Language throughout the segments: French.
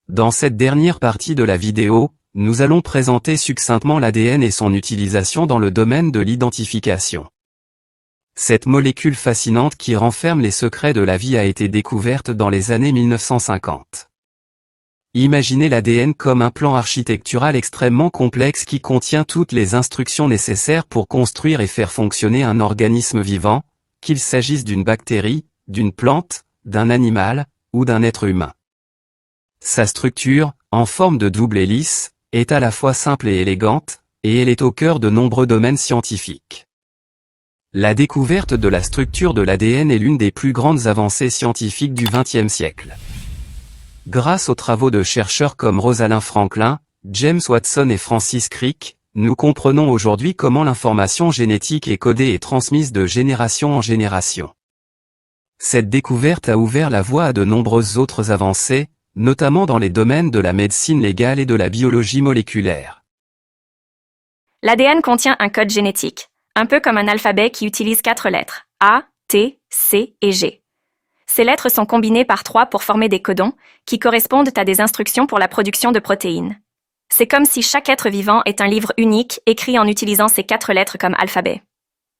Dans cette dernière partie de la vidéo, nous allons présenter succinctement l'ADN et son utilisation dans le domaine de l'identification. Cette molécule fascinante qui renferme les secrets de la vie a été découverte dans les années 1950. Imaginez l'ADN comme un plan architectural extrêmement complexe qui contient toutes les instructions nécessaires pour construire et faire fonctionner un organisme vivant, qu'il s'agisse d'une bactérie, d'une plante, d'un animal, ou d'un être humain. Sa structure, en forme de double hélice, est à la fois simple et élégante, et elle est au cœur de nombreux domaines scientifiques. La découverte de la structure de l'ADN est l'une des plus grandes avancées scientifiques du XXe siècle. Grâce aux travaux de chercheurs comme Rosalind Franklin, James Watson et Francis Crick, nous comprenons aujourd'hui comment l'information génétique est codée et transmise de génération en génération. Cette découverte a ouvert la voie à de nombreuses autres avancées, notamment dans les domaines de la médecine légale et de la biologie moléculaire. L'ADN contient un code génétique, un peu comme un alphabet qui utilise 4 lettres, A, T, C et G. Ces lettres sont combinées par 3 pour former des codons, qui correspondent à des instructions pour la production de protéines. C'est comme si chaque être vivant est un livre unique, écrit en utilisant ces 4 lettres comme alphabet.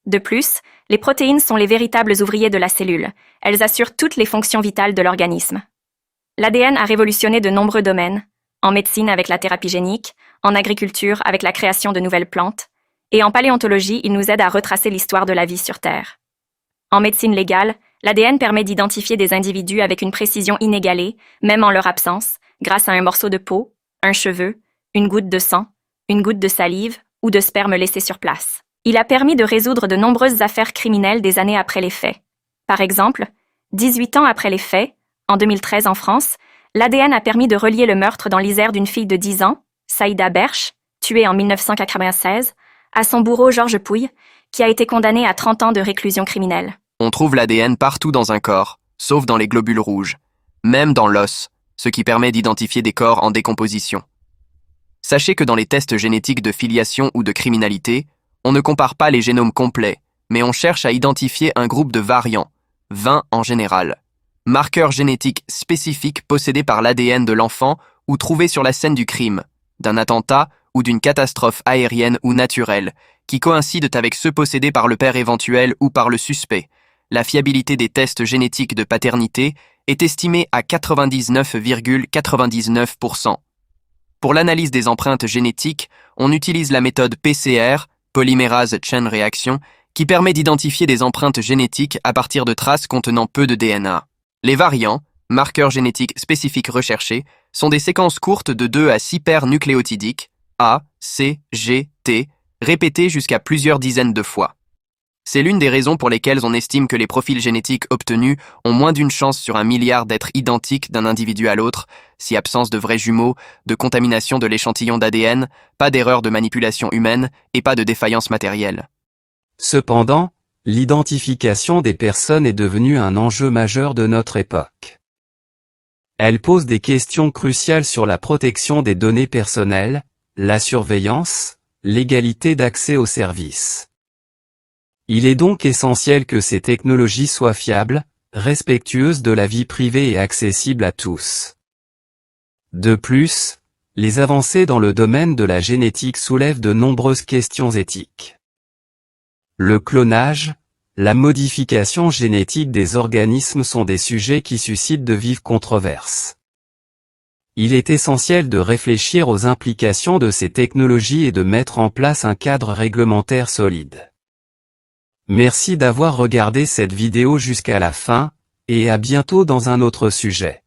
De plus, les protéines sont les véritables ouvriers de la cellule. Elles assurent toutes les fonctions vitales de l'organisme. L'ADN a révolutionné de nombreux domaines, en médecine avec la thérapie génique, en agriculture avec la création de nouvelles plantes, et en paléontologie, il nous aide à retracer l'histoire de la vie sur Terre. En médecine légale, l'ADN permet d'identifier des individus avec une précision inégalée, même en leur absence, grâce à un morceau de peau, un cheveu, une goutte de sang, une goutte de salive ou de sperme laissé sur place. Il a permis de résoudre de nombreuses affaires criminelles des années après les faits. Par exemple, 18 ans après les faits, en 2013 en France, l'ADN a permis de relier le meurtre dans l'Isère d'une fille de 10 ans, Saïda Berche, tuée en 1996, à son bourreau Georges Pouille, qui a été condamné à 30 ans de réclusion criminelle. On trouve l'ADN partout dans un corps, sauf dans les globules rouges, même dans l'os, ce qui permet d'identifier des corps en décomposition. Sachez que dans les tests génétiques de filiation ou de criminalité, on ne compare pas les génomes complets, mais on cherche à identifier un groupe de variants, 20 en général, marqueurs génétiques spécifiques possédés par l'ADN de l'enfant ou trouvés sur la scène du crime, d'un attentat ou d'une catastrophe aérienne ou naturelle, qui coïncident avec ceux possédés par le père éventuel ou par le suspect. La fiabilité des tests génétiques de paternité est estimée à 99,99%. Pour l'analyse des empreintes génétiques, on utilise la méthode PCR, Polymérase Chain Reaction, qui permet d'identifier des empreintes génétiques à partir de traces contenant peu de DNA. Les variants, marqueurs génétiques spécifiques recherchés, sont des séquences courtes de 2 à 6 paires nucléotidiques, A, C, G, T, répétées jusqu'à plusieurs dizaines de fois. C'est l'une des raisons pour lesquelles on estime que les profils génétiques obtenus ont moins d'une chance sur 1 milliard d'être identiques d'un individu à l'autre, si absence de vrais jumeaux, de contamination de l'échantillon d'ADN, pas d'erreur de manipulation humaine et pas de défaillance matérielle. Cependant, l'identification des personnes est devenue un enjeu majeur de notre époque. Elle pose des questions cruciales sur la protection des données personnelles, la surveillance, l'égalité d'accès aux services. Il est donc essentiel que ces technologies soient fiables, respectueuses de la vie privée et accessibles à tous. De plus, les avancées dans le domaine de la génétique soulèvent de nombreuses questions éthiques. Le clonage, la modification génétique des organismes sont des sujets qui suscitent de vives controverses. Il est essentiel de réfléchir aux implications de ces technologies et de mettre en place un cadre réglementaire solide. Merci d'avoir regardé cette vidéo jusqu'à la fin, et à bientôt dans un autre sujet.